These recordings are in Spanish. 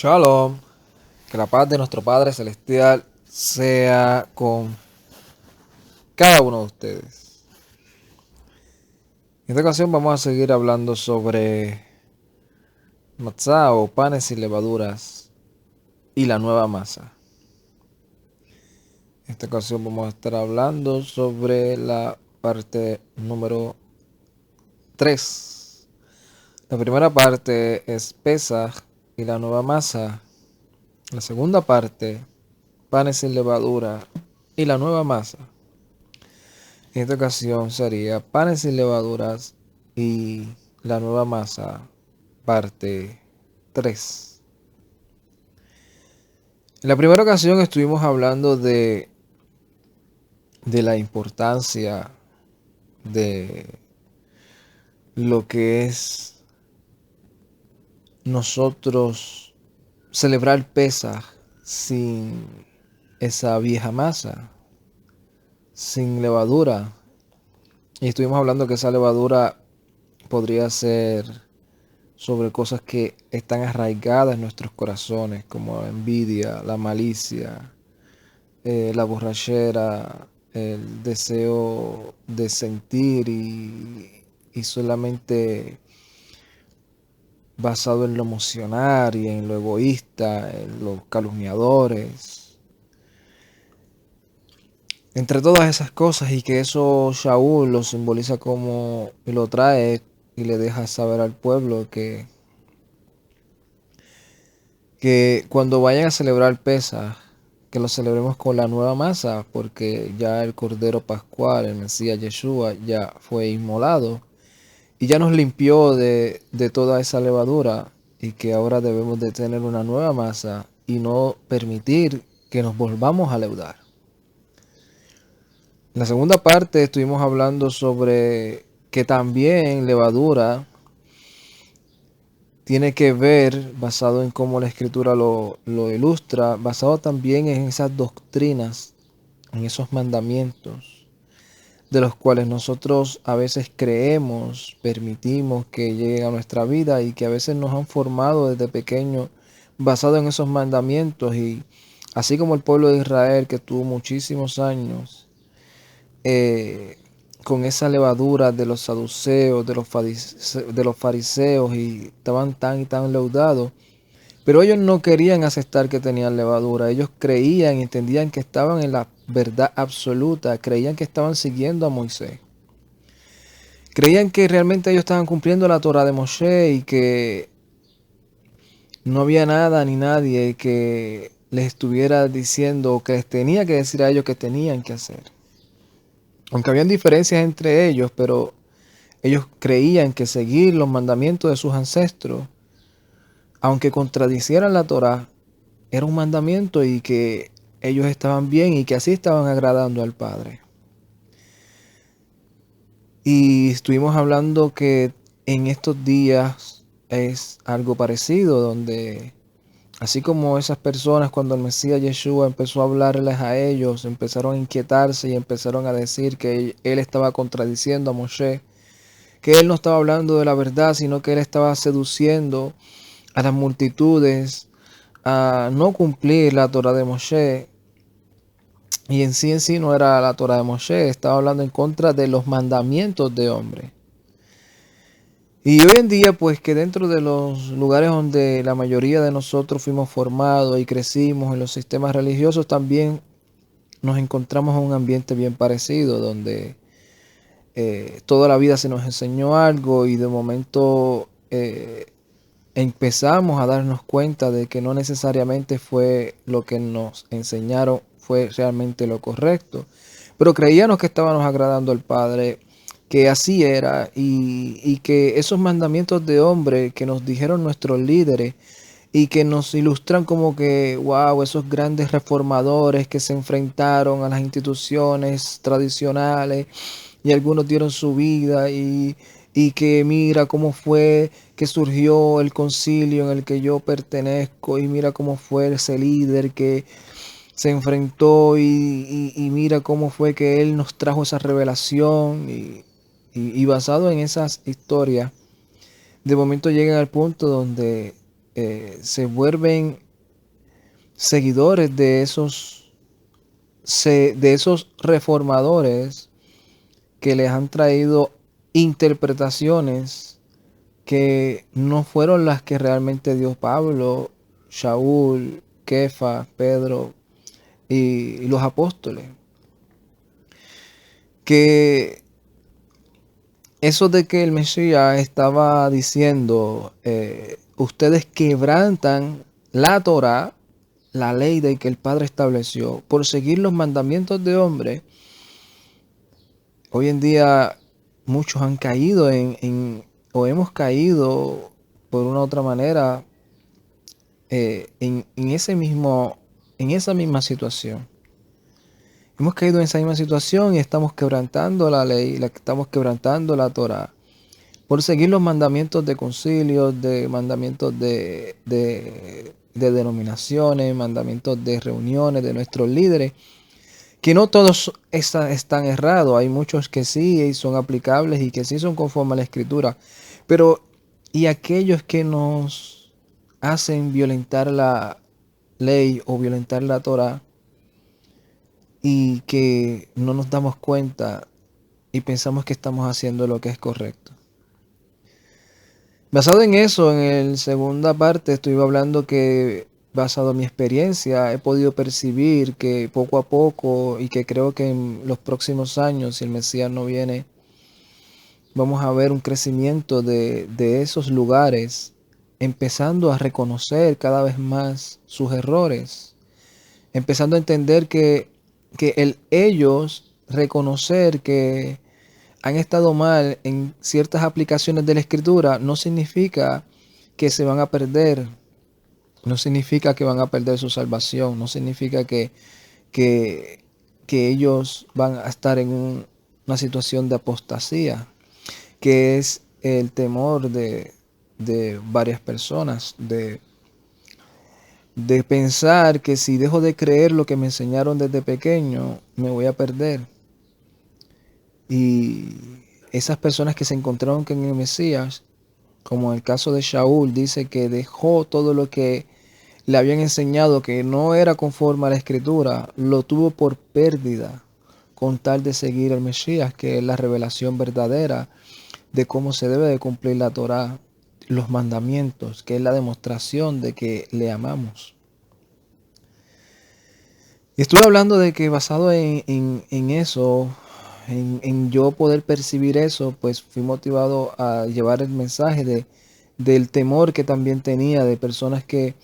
Shalom, que la paz de nuestro Padre Celestial sea con cada uno de ustedes. En esta ocasión vamos a seguir hablando sobre matzá o panes y levaduras y la nueva masa. En esta ocasión vamos a estar hablando sobre la parte número 3. La primera parte es Pesaj y la nueva masa. La segunda parte, panes sin levadura y la nueva masa. En esta ocasión sería panes sin levaduras y la nueva masa, parte 3. En la primera ocasión estuvimos hablando de la importancia de lo que es nosotros celebrar Pesaj sin esa vieja masa, sin levadura. Y estuvimos hablando que esa levadura podría ser sobre cosas que están arraigadas en nuestros corazones, como la envidia, la malicia, la borrachera, el deseo de sentir y solamente basado en lo emocional y en lo egoísta, en los calumniadores. Entre todas esas cosas, y que eso Shaul lo simboliza como y lo trae y le deja saber al pueblo que cuando vayan a celebrar Pesaj, que lo celebremos con la nueva masa, porque ya el Cordero Pascual, el Mesías Yeshua, ya fue inmolado y ya nos limpió de toda esa levadura, y que ahora debemos de tener una nueva masa y no permitir que nos volvamos a leudar. En la segunda parte estuvimos hablando sobre que también levadura tiene que ver, basado en cómo la escritura lo ilustra, basado también en esas doctrinas, en esos mandamientos, de los cuales nosotros a veces creemos, permitimos que lleguen a nuestra vida y que a veces nos han formado desde pequeños basado en esos mandamientos. Y así como el pueblo de Israel, que tuvo muchísimos años con esa levadura de los saduceos, de los fariseos, y estaban tan y tan leudados, pero ellos no querían aceptar que tenían levadura. Ellos creían y entendían que estaban en la verdad absoluta, creían que estaban siguiendo a Moisés, creían que realmente ellos estaban cumpliendo la Torah de Moshe y que no había nada ni nadie que les estuviera diciendo o que les tenía que decir a ellos que tenían que hacer. Aunque habían diferencias entre ellos, pero ellos creían que seguir los mandamientos de sus ancestros, aunque contradicieran la Torá, era un mandamiento y que ellos estaban bien y que así estaban agradando al Padre. Y estuvimos hablando que en estos días es algo parecido, donde así como esas personas, cuando el Mesías Yeshua empezó a hablarles a ellos, empezaron a inquietarse y empezaron a decir que él estaba contradiciendo a Moshe, que él no estaba hablando de la verdad, sino que él estaba seduciendo a las multitudes a no cumplir la Torah de Moshe. Y en sí no era la Torah de Moshe, estaba hablando en contra de los mandamientos de hombre. Y hoy en día, pues, que dentro de los lugares donde la mayoría de nosotros fuimos formados y crecimos en los sistemas religiosos, también nos encontramos en un ambiente bien parecido, donde toda la vida se nos enseñó algo y de momento empezamos a darnos cuenta de que no necesariamente fue lo que nos enseñaron, fue realmente lo correcto. Pero creíamos que estábamos agradando al Padre, que así era, y que esos mandamientos de hombre que nos dijeron nuestros líderes y que nos ilustran como que, wow, esos grandes reformadores que se enfrentaron a las instituciones tradicionales y algunos dieron su vida, y que mira cómo fue que surgió el concilio en el que yo pertenezco, y mira cómo fue ese líder que se enfrentó, y mira cómo fue que él nos trajo esa revelación, y basado en esas historias, de momento llegan al punto donde se vuelven seguidores de esos reformadores que les han traído interpretaciones que no fueron las que realmente dio Pablo, Shaul, Kefa, Pedro y los apóstoles. Que eso de que el Mesías estaba diciendo, ustedes quebrantan la Torá, la ley de que el Padre estableció, por seguir los mandamientos de hombre. Hoy en día muchos han caído o hemos caído por una u otra manera en esa misma situación. Hemos caído en esa misma situación y estamos quebrantando la ley, estamos quebrantando la Torá, por seguir los mandamientos de concilios, de mandamientos de denominaciones, mandamientos de reuniones de nuestros líderes, que no todos están errados. Hay muchos que sí son aplicables y que sí son conforme a la Escritura. Pero, ¿y aquellos que nos hacen violentar la ley o violentar la Torá y que no nos damos cuenta y pensamos que estamos haciendo lo que es correcto? Basado en eso, en la segunda parte estuve hablando que, basado en mi experiencia, he podido percibir que poco a poco, y que creo que en los próximos años, si el Mesías no viene, vamos a ver un crecimiento de esos lugares, empezando a reconocer cada vez más sus errores, empezando a entender que ellos reconocer que han estado mal en ciertas aplicaciones de la Escritura no significa que se van a perder, no significa que van a perder su salvación, no significa que, que ellos van a estar en una situación de apostasía, que es el temor de varias personas, de pensar que si dejo de creer lo que me enseñaron desde pequeño, me voy a perder. Y esas personas que se encontraron con el Mesías, como en el caso de Shaul, dice que dejó todo lo que le habían enseñado que no era conforme a la Escritura, lo tuvo por pérdida, con tal de seguir al Mesías, que es la revelación verdadera de cómo se debe de cumplir la Torá, los mandamientos, que es la demostración de que le amamos. Y estuve hablando de que, basado en eso, en yo poder percibir eso, pues fui motivado a llevar el mensaje del temor que también tenía de personas que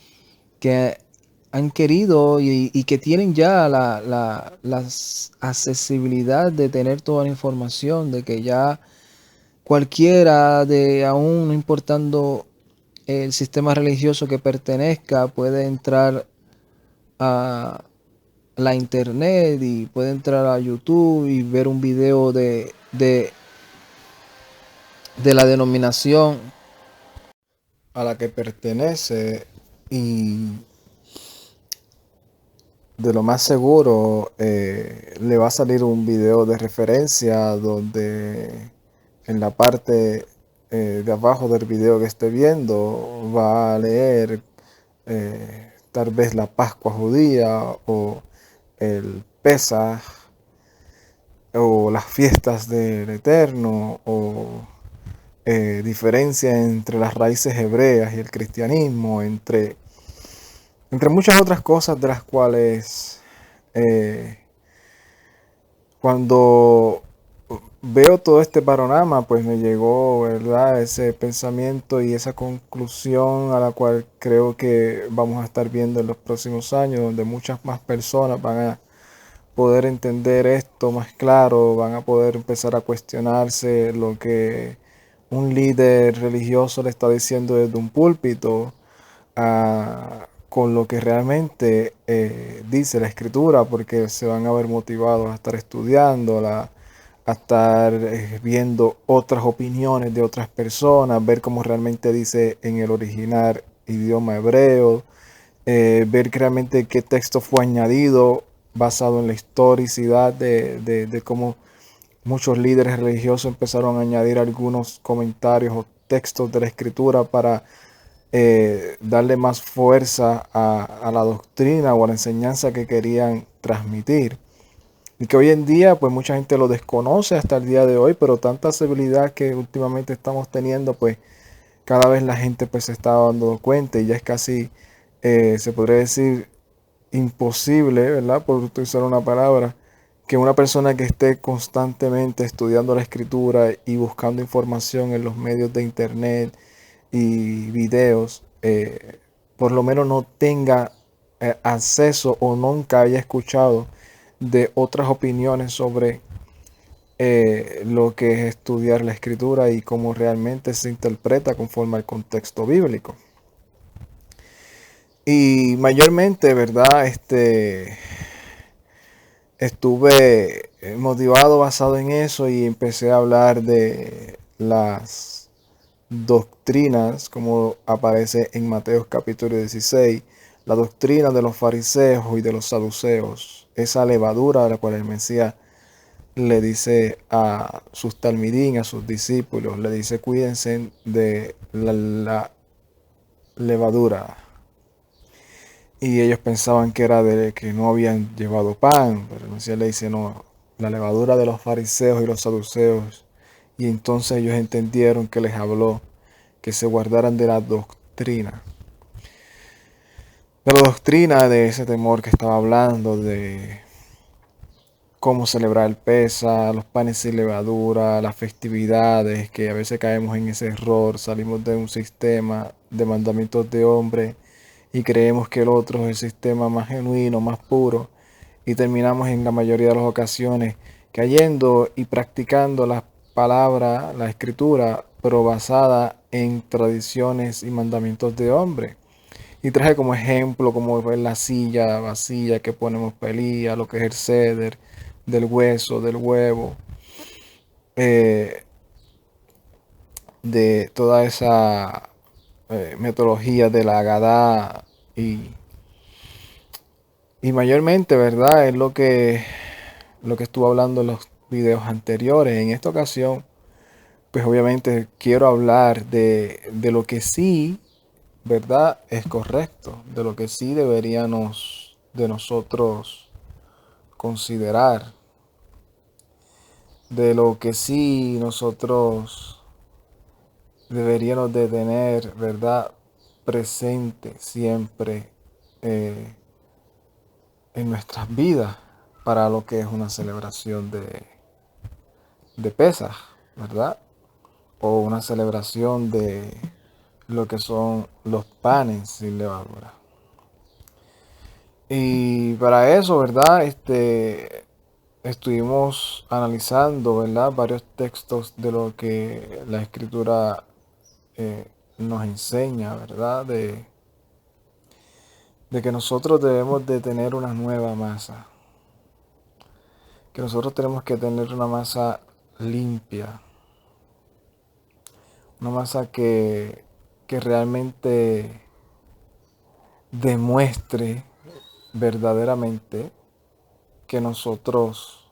han querido y que tienen ya la accesibilidad de tener toda la información, de que ya cualquiera, de aún no importando el sistema religioso que pertenezca, puede entrar a la internet y puede entrar a YouTube y ver un video de la denominación a la que pertenece, y de lo más seguro le va a salir un video de referencia donde en la parte de abajo del video que esté viendo va a leer tal vez la Pascua judía o el Pesaj o las fiestas del Eterno, o diferencia entre las raíces hebreas y el cristianismo, entre muchas otras cosas de las cuales cuando veo todo este panorama, pues me llegó, ¿verdad?, ese pensamiento y esa conclusión a la cual creo que vamos a estar viendo en los próximos años, donde muchas más personas van a poder entender esto más claro, van a poder empezar a cuestionarse lo que un líder religioso le está diciendo desde un púlpito, con lo que realmente dice la Escritura, porque se van a ver motivados a estar estudiándola, a estar viendo otras opiniones de otras personas, ver cómo realmente dice en el original idioma hebreo, ver realmente qué texto fue añadido basado en la historicidad de cómo muchos líderes religiosos empezaron a añadir algunos comentarios o textos de la Escritura para darle más fuerza a la doctrina o a la enseñanza que querían transmitir. Y que hoy en día, pues mucha gente lo desconoce hasta el día de hoy, pero tanta habilidad que últimamente estamos teniendo, pues cada vez la gente pues se está dando cuenta y ya es casi, se podría decir, imposible, ¿verdad? Por utilizar una palabra, que una persona que esté constantemente estudiando la escritura y buscando información en los medios de internet y videos, por lo menos no tenga acceso o nunca haya escuchado de otras opiniones sobre lo que es estudiar la escritura y cómo realmente se interpreta conforme al contexto bíblico. Y mayormente, ¿verdad? Estuve motivado basado en eso y empecé a hablar de las doctrinas, como aparece en Mateo capítulo 16, la doctrina de los fariseos y de los saduceos, esa levadura a la cual el Mesías le dice a sus talmidín, a sus discípulos, le dice cuídense de la levadura. Y ellos pensaban que era de que no habían llevado pan, pero el Mesías le dice no, la levadura de los fariseos y los saduceos. Y entonces ellos entendieron que les habló que se guardaran de la doctrina de ese temor que estaba hablando, de cómo celebrar el Pesa, los panes sin levadura, las festividades, que a veces caemos en ese error, salimos de un sistema de mandamientos de hombre y creemos que el otro es el sistema más genuino, más puro, y terminamos en la mayoría de las ocasiones cayendo y practicando las palabras, la escritura, pero basada en tradiciones y mandamientos de hombre. Y traje como ejemplo, como ver la silla vacía que ponemos pelía, lo que es el ceder, del hueso, del huevo, eh, de toda esa metodología de la Agadá y mayormente, ¿verdad? Es lo que estuve hablando en los videos anteriores. En esta ocasión, pues obviamente quiero hablar de lo que sí, ¿verdad? Es correcto, de lo que sí deberíamos de nosotros considerar, de lo que sí nosotros deberíamos de tener, ¿verdad? Presente siempre en nuestras vidas para lo que es una celebración de Pesaj, ¿verdad? O una celebración de lo que son los panes sin levadura. Y para eso, ¿verdad? Estuvimos analizando, ¿verdad? Varios textos de lo que la escritura nos enseña, ¿verdad? De que nosotros debemos de tener una nueva masa, que nosotros tenemos que tener una masa limpia, una masa que realmente demuestre verdaderamente que nosotros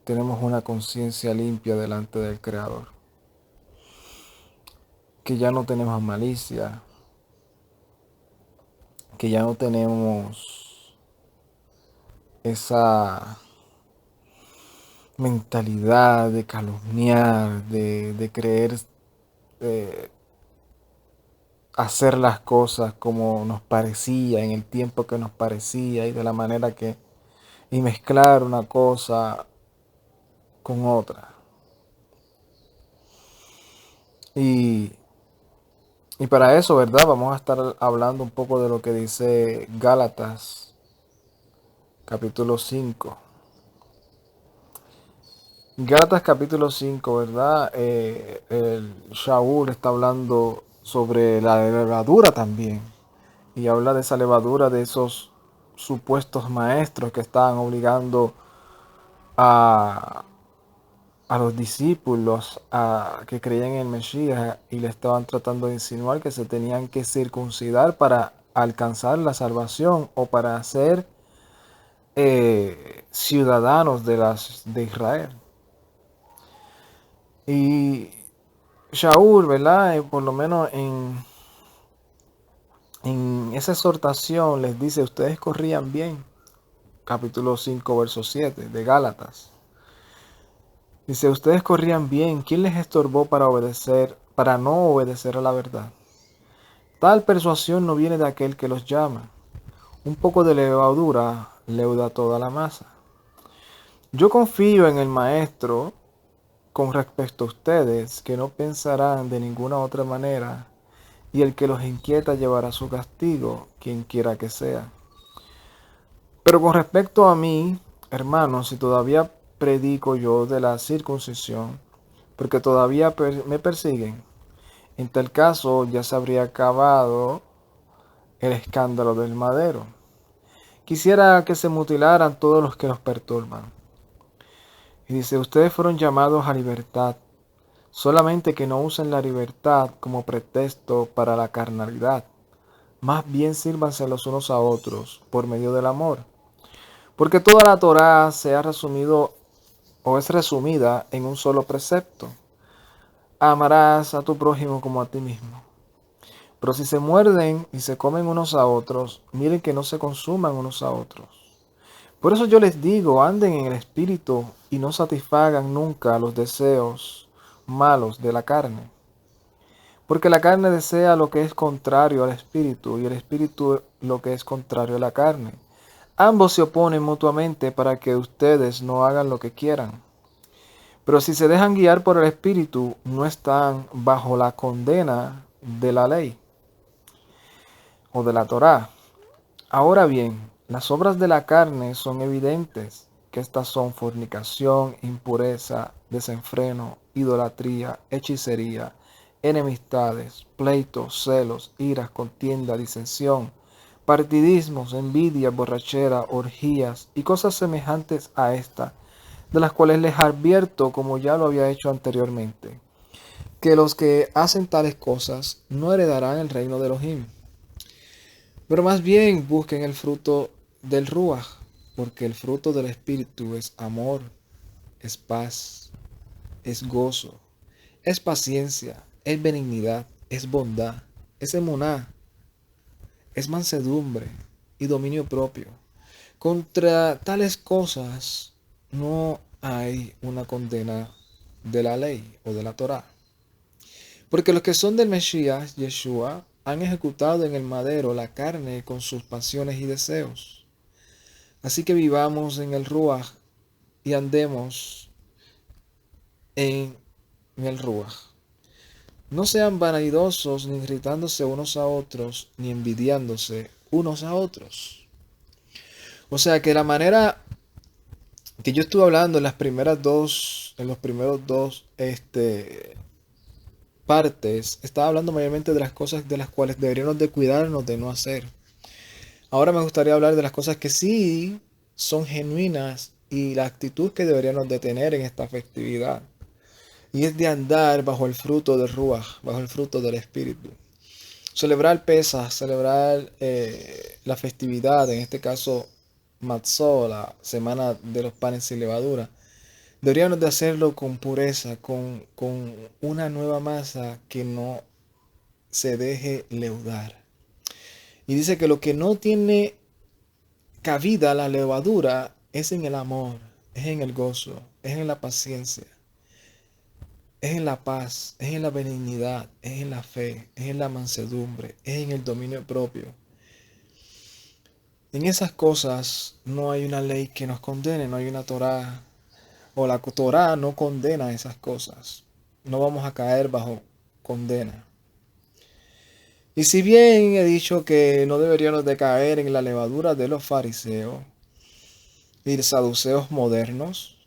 tenemos una conciencia limpia delante del Creador, que ya no tenemos malicia, que ya no tenemos esa mentalidad de calumniar, de creer eh, hacer las cosas como nos parecía, en el tiempo que nos parecía y de la manera que, y mezclar una cosa con otra. Y, y para eso, ¿verdad? Vamos a estar hablando un poco de lo que dice Gálatas, capítulo 5. Gálatas capítulo 5, ¿verdad? El Shaul está hablando sobre la levadura también. Y habla de esa levadura de esos supuestos maestros que estaban obligando a, a los discípulos que creían en el Mesías y le estaban tratando de insinuar que se tenían que circuncidar para alcanzar la salvación o para ser ciudadanos de Israel. Y Shaul, ¿verdad? Por lo menos En esa exhortación les dice, ustedes corrían bien. Capítulo 5, verso 7 de Gálatas. Dice, ustedes corrían bien. ¿Quién les estorbó para no obedecer a la verdad? Tal persuasión no viene de aquel que los llama. Un poco de levadura leuda toda la masa. Yo confío en el Maestro con respecto a ustedes, que no pensarán de ninguna otra manera, y el que los inquieta llevará su castigo, quien quiera que sea. Pero con respecto a mí, hermanos, si todavía predico yo de la circuncisión, porque todavía me persiguen, en tal caso ya se habría acabado el escándalo del madero. Quisiera que se mutilaran todos los que los perturban. Y dice, ustedes fueron llamados a libertad, solamente que no usen la libertad como pretexto para la carnalidad. Más bien sírvanse los unos a otros por medio del amor. Porque toda la Torá se ha resumido o es resumida en un solo precepto. Amarás a tu prójimo como a ti mismo. Pero si se muerden y se comen unos a otros, miren que no se consuman unos a otros. Por eso yo les digo, anden en el espíritu y no satisfagan nunca los deseos malos de la carne. Porque la carne desea lo que es contrario al espíritu y el espíritu lo que es contrario a la carne. Ambos se oponen mutuamente para que ustedes no hagan lo que quieran. Pero si se dejan guiar por el espíritu, no están bajo la condena de la ley o de la Torá. Ahora bien, las obras de la carne son evidentes, que estas son fornicación, impureza, desenfreno, idolatría, hechicería, enemistades, pleitos, celos, iras, contienda, disensión, partidismos, envidia, borrachera, orgías y cosas semejantes a esta, de las cuales les advierto, como ya lo había hecho anteriormente, que los que hacen tales cosas no heredarán el reino de Elohim. Pero más bien busquen el fruto del Ruach, porque el fruto del Espíritu es amor, es paz, es gozo, es paciencia, es benignidad, es bondad, es emuná, es mansedumbre y dominio propio. Contra tales cosas no hay una condena de la ley o de la Torá. Porque los que son del Mesías, Yeshua, han ejecutado en el madero la carne con sus pasiones y deseos. Así que vivamos en el Ruach y andemos en el Ruach. No sean vanidosos ni irritándose unos a otros, ni envidiándose unos a otros. O sea que la manera que yo estuve hablando en los primeros dos, partes, estaba hablando mayormente de las cosas de las cuales deberíamos de cuidarnos de no hacer. Ahora me gustaría hablar de las cosas que sí son genuinas y la actitud que deberíamos de tener en esta festividad. Y es de andar bajo el fruto del Ruach, bajo el fruto del Espíritu. Celebrar Pesaj, celebrar la festividad, en este caso Matzot, la semana de los panes sin levadura. Deberíamos de hacerlo con pureza, con una nueva masa que no se deje leudar. Y dice que lo que no tiene cabida la levadura es en el amor, es en el gozo, es en la paciencia, es en la paz, es en la benignidad, es en la fe, es en la mansedumbre, es en el dominio propio. En esas cosas no hay una ley que nos condene, no hay una Torá, o la Torá no condena esas cosas. No vamos a caer bajo condena. Y si bien he dicho que no deberíamos de caer en la levadura de los fariseos y saduceos modernos,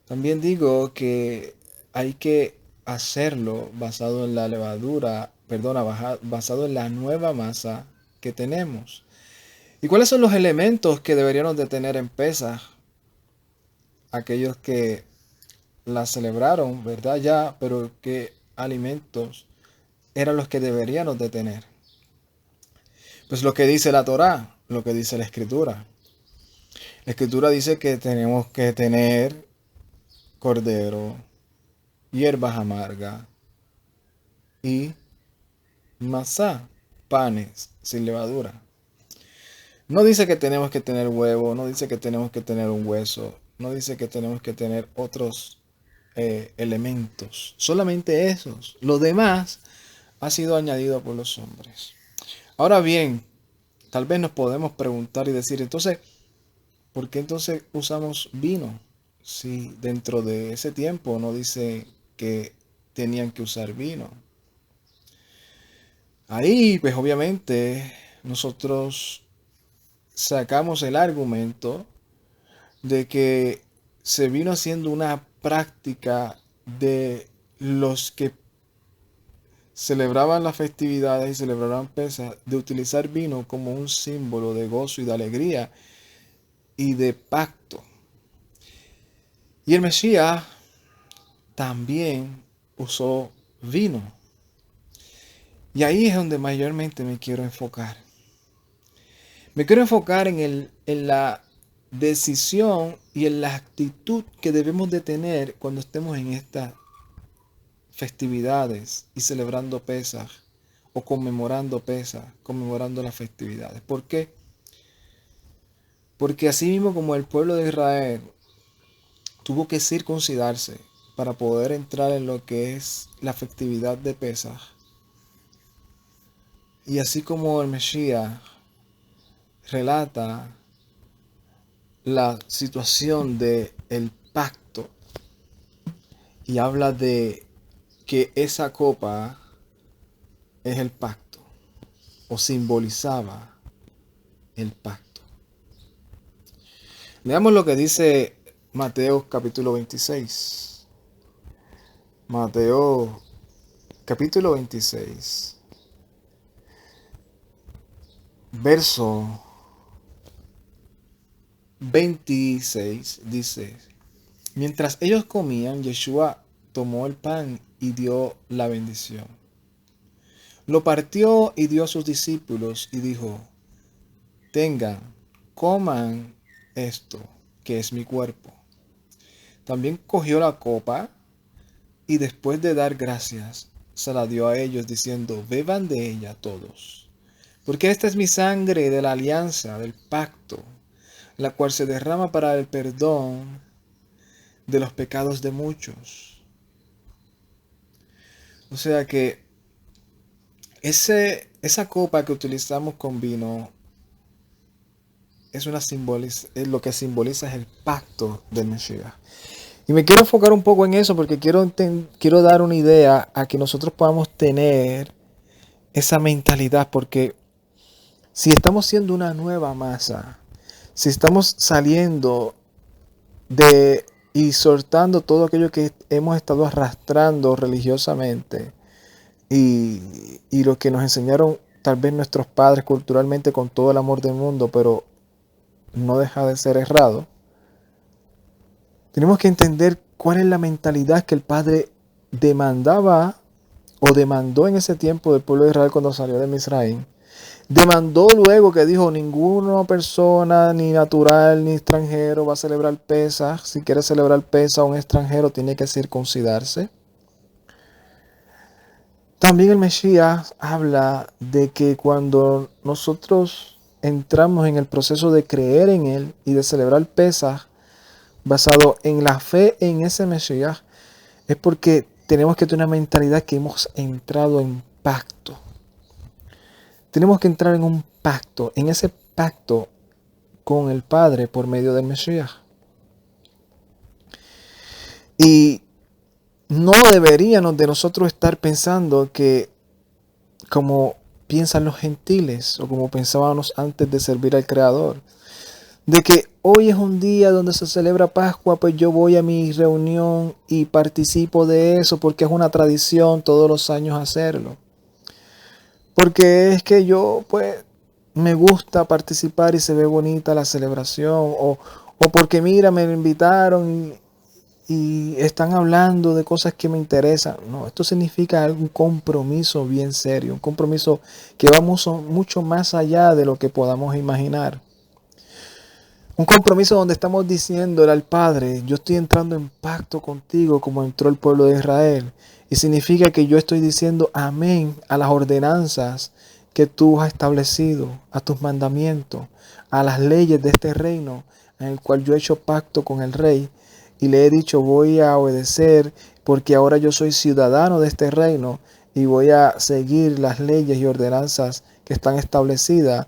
también digo que hay que hacerlo basado en la levadura, perdona, basado en la nueva masa que tenemos. ¿Y cuáles son los elementos que deberíamos de tener en Pesaj? Aquellos que la celebraron, ¿verdad? Ya, pero ¿qué alimentos eran los que deberíamos de tener? Pues lo que dice la Torá, lo que dice la Escritura. La Escritura dice que tenemos que tener cordero, hierbas amargas y masá. panes sin levadura. No dice que tenemos que tener huevo, no dice que tenemos que tener un hueso, no dice que tenemos que tener otros elementos, solamente esos. Lo demás ha sido añadido por los hombres. Ahora bien, tal vez nos podemos preguntar y decir, entonces, ¿por qué entonces usamos vino? Si dentro de ese tiempo no dice que tenían que usar vino. Ahí, pues obviamente, nosotros sacamos el argumento de que se vino haciendo una práctica de los que celebraban las festividades y celebraban Pesaj, de utilizar vino como un símbolo de gozo y de alegría y de pacto. Y el Mesías también usó vino. Y ahí es donde mayormente me quiero enfocar. Me quiero enfocar en la decisión y en la actitud que debemos de tener cuando estemos en estas festividades y celebrando Pesaj o conmemorando Pesaj, conmemorando las festividades. ¿Por qué? Porque así mismo como el pueblo de Israel tuvo que circuncidarse para poder entrar en lo que es la festividad de Pesaj, y así como el Mesías relata la situación del pacto y habla de que esa copa es el pacto o simbolizaba el pacto. Veamos lo que dice Mateo capítulo 26. Mateo capítulo 26. Verso 26 dice: mientras ellos comían, Yeshua tomó el pan y dio la bendición. Lo partió y dio a sus discípulos y dijo: tengan, coman esto, que es mi cuerpo. También cogió la copa y después de dar gracias, se la dio a ellos diciendo: beban de ella todos, porque esta es mi sangre de la alianza, del pacto, la cual se derrama para el perdón de los pecados de muchos. O sea que esa copa que utilizamos con vino es lo que simboliza es el pacto del Mesías. Y me quiero enfocar un poco en eso porque quiero dar una idea a que nosotros podamos tener esa mentalidad, porque si estamos siendo una nueva masa, si estamos saliendo y soltando todo aquello que hemos estado arrastrando religiosamente y lo que nos enseñaron tal vez nuestros padres culturalmente con todo el amor del mundo, pero no deja de ser errado, tenemos que entender cuál es la mentalidad que el Padre demandaba o demandó en ese tiempo del pueblo de Israel cuando salió de Misraim. Demandó luego que dijo: ninguna persona, ni natural, ni extranjero, va a celebrar Pesaj. Si quiere celebrar Pesaj, un extranjero tiene que circuncidarse. También el Mesías habla de que cuando nosotros entramos en el proceso de creer en Él y de celebrar Pesaj, basado en la fe en ese Mesías, es porque tenemos que tener una mentalidad que hemos entrado en pacto. Tenemos que entrar en un pacto, en ese pacto con el Padre por medio del Mesías. Y no deberíamos de nosotros estar pensando que como piensan los gentiles o como pensábamos antes de servir al Creador, de que hoy es un día donde se celebra Pascua, pues yo voy a mi reunión y participo de eso porque es una tradición todos los años hacerlo. Porque es que yo pues me gusta participar y se ve bonita la celebración, o porque mira, me invitaron y están hablando de cosas que me interesan. No, esto significa un compromiso bien serio, un compromiso que va mucho más allá de lo que podamos imaginar. Un compromiso donde estamos diciéndole al Padre: yo estoy entrando en pacto contigo como entró el pueblo de Israel. Y significa que yo estoy diciendo amén a las ordenanzas que tú has establecido, a tus mandamientos, a las leyes de este reino, en el cual yo he hecho pacto con el rey y le he dicho voy a obedecer porque ahora yo soy ciudadano de este reino y voy a seguir las leyes y ordenanzas que están establecidas,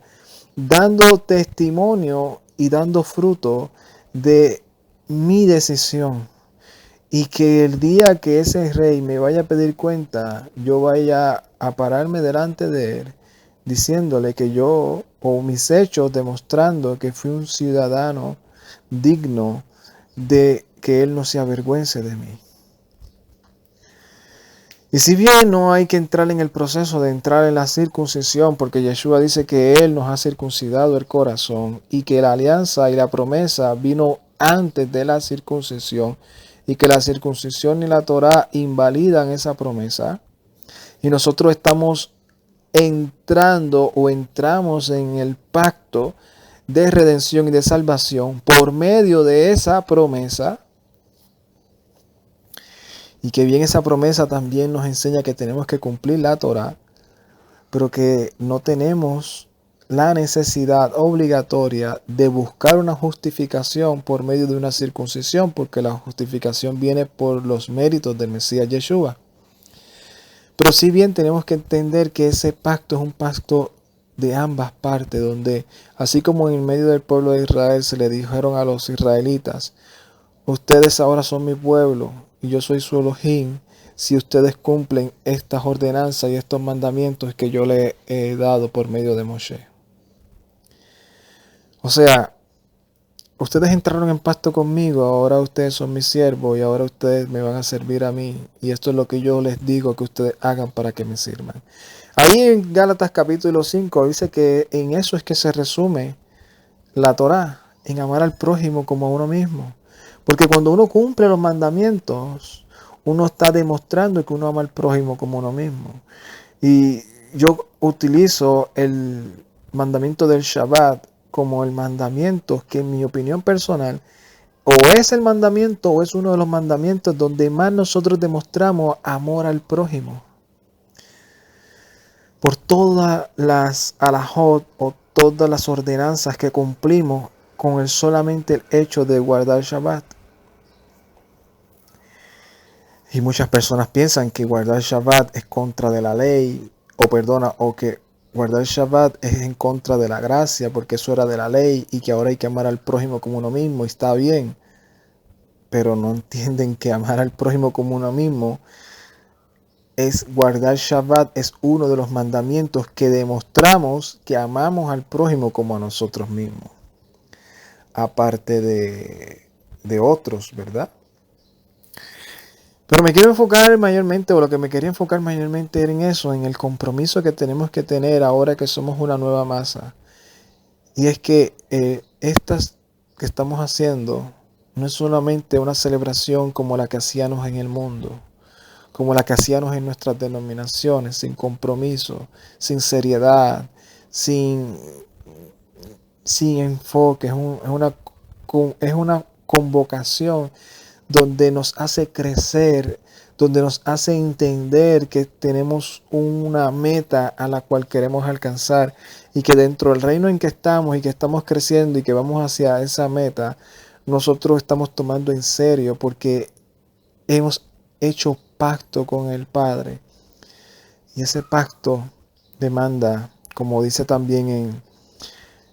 dando testimonio y dando fruto de mi decisión. Y que el día que ese rey me vaya a pedir cuenta, yo vaya a pararme delante de él, diciéndole que yo, o mis hechos demostrando que fui un ciudadano digno de que él no se avergüence de mí. Y si bien no hay que entrar en el proceso de entrar en la circuncisión, porque Yeshua dice que Él nos ha circuncidado el corazón y que la alianza y la promesa vino antes de la circuncisión y que la circuncisión y la Torá invalidan esa promesa, y nosotros estamos entrando o entramos en el pacto de redención y de salvación por medio de esa promesa. Y que bien esa promesa también nos enseña que tenemos que cumplir la Torá, pero que no tenemos la necesidad obligatoria de buscar una justificación por medio de una circuncisión, porque la justificación viene por los méritos del Mesías Yeshua. Pero si bien tenemos que entender que ese pacto es un pacto de ambas partes, donde así como en el medio del pueblo de Israel se le dijeron a los israelitas, ustedes ahora son mi pueblo y yo soy su Elohim, si ustedes cumplen estas ordenanzas y estos mandamientos que yo les he dado por medio de Moshe. O sea, ustedes entraron en pacto conmigo, ahora ustedes son mis siervos y ahora ustedes me van a servir a mí. Y esto es lo que yo les digo que ustedes hagan para que me sirvan. Ahí en Gálatas capítulo 5 dice que en eso es que se resume la Torá, en amar al prójimo como a uno mismo. Porque cuando uno cumple los mandamientos, uno está demostrando que uno ama al prójimo como uno mismo. Y yo utilizo el mandamiento del Shabbat como el mandamiento que en mi opinión personal o es el mandamiento o es uno de los mandamientos donde más nosotros demostramos amor al prójimo. Por todas las alajot o todas las ordenanzas que cumplimos con el solamente el hecho de guardar Shabbat. Y muchas personas piensan que guardar Shabbat es contra de la ley, o que guardar Shabbat es en contra de la gracia, porque eso era de la ley, y que ahora hay que amar al prójimo como uno mismo, y está bien. Pero no entienden que amar al prójimo como uno mismo es guardar Shabbat, es uno de los mandamientos que demostramos que amamos al prójimo como a nosotros mismos. Aparte de otros, ¿verdad? Pero me quiero enfocar mayormente, o lo que me quería enfocar mayormente era en eso, en el compromiso que tenemos que tener ahora que somos una nueva masa. Y es que estas que estamos haciendo no es solamente una celebración como la que hacíamos en el mundo, como la que hacíamos en nuestras denominaciones, sin compromiso, sin seriedad, sin enfoque, es una convocación donde nos hace crecer, donde nos hace entender que tenemos una meta a la cual queremos alcanzar y que dentro del reino en que estamos y que estamos creciendo y que vamos hacia esa meta, nosotros estamos tomando en serio porque hemos hecho pacto con el Padre. Y ese pacto demanda, como dice también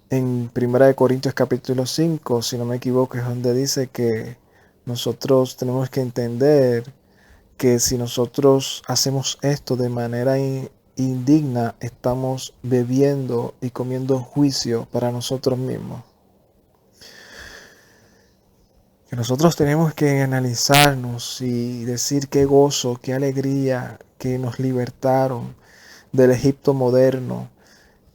en 1 Corintios capítulo 5, si no me equivoco, es donde dice que nosotros tenemos que entender que si nosotros hacemos esto de manera indigna, estamos bebiendo y comiendo juicio para nosotros mismos. Que nosotros tenemos que analizarnos y decir qué gozo, qué alegría que nos libertaron del Egipto moderno,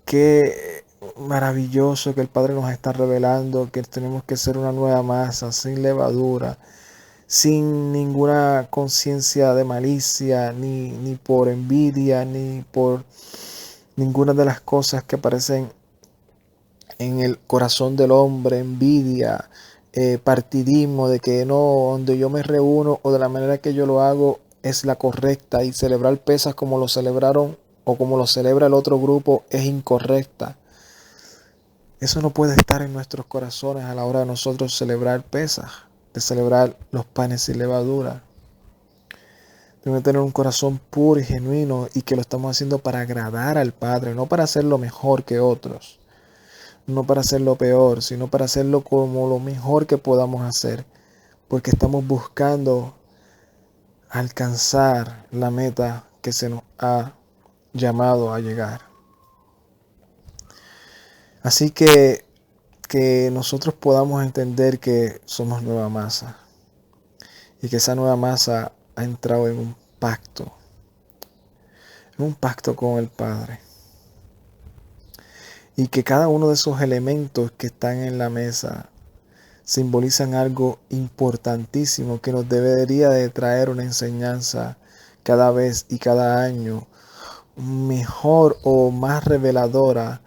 qué maravilloso que el Padre nos está revelando que tenemos que ser una nueva masa, sin levadura, sin ninguna conciencia de malicia, ni por envidia, ni por ninguna de las cosas que aparecen en el corazón del hombre, envidia, partidismo, de que no, donde yo me reúno o de la manera que yo lo hago es la correcta, y celebrar pesas como lo celebraron o como lo celebra el otro grupo es incorrecta. Eso no puede estar en nuestros corazones a la hora de nosotros celebrar Pesaj, de celebrar los panes sin levadura. Debemos tener un corazón puro y genuino y que lo estamos haciendo para agradar al Padre, no para hacerlo mejor que otros, no para hacerlo peor, sino para hacerlo como lo mejor que podamos hacer, porque estamos buscando alcanzar la meta que se nos ha llamado a llegar. Así que nosotros podamos entender que somos nueva masa y que esa nueva masa ha entrado en un pacto con el Padre. Y que cada uno de esos elementos que están en la mesa simbolizan algo importantísimo que nos debería de traer una enseñanza cada vez y cada año mejor o más reveladora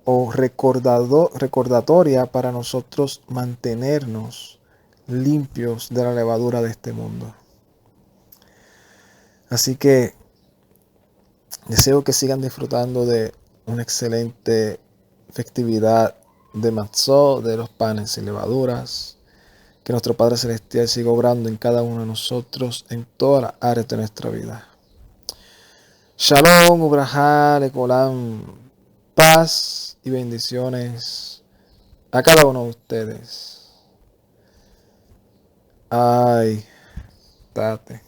o recordatoria para nosotros mantenernos limpios de la levadura de este mundo. Así que deseo que sigan disfrutando de una excelente festividad de Matzot, de los panes sin levaduras. Que nuestro Padre Celestial siga obrando en cada uno de nosotros en todas las áreas de nuestra vida. Shalom, Ubrajá, Lecolam, paz y bendiciones a cada uno de ustedes. Ay, date.